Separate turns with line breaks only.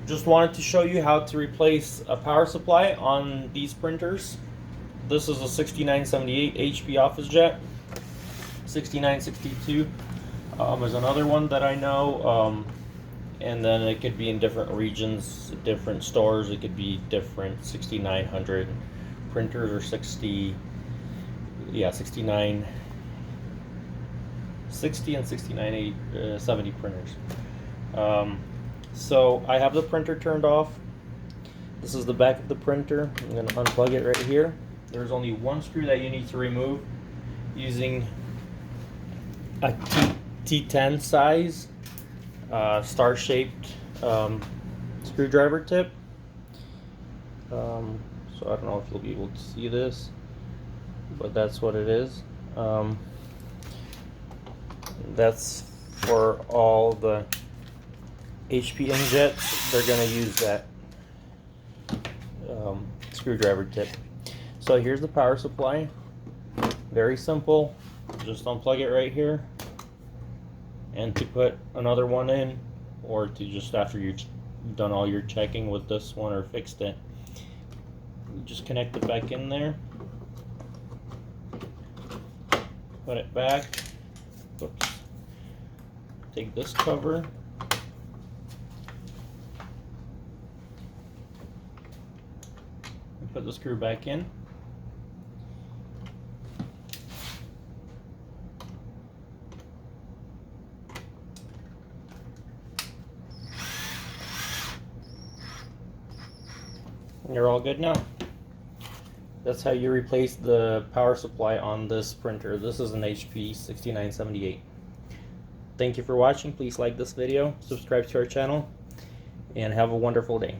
Just wanted to show you how to replace a power supply on these printers. This is a 6978 HP Officejet. 6962 is another one that I know, and then it could be in different regions, different stores. It could be different 6900 printers or 60 and 6970 printers. So I have the printer turned off. This is the back of the printer. I'm going to unplug it right here. There's only one screw that you need to remove using a T10 size star-shaped screwdriver tip. So I don't know if you'll be able to see this, but that's what it is. That's for all the HP inkjets. They're going to use that screwdriver tip. So here's the power supply. Very simple. Just unplug it right here, and to put another one in, or to just after you've done all your checking with this one or fixed it, you just connect it back in there, put it back. Oops. Take this cover, and put the screw back in. And you're all good now. That's how you replace the power supply on this printer. This is an HP 6978. Thank you for watching. Please like this video, subscribe to our channel, and have a wonderful day.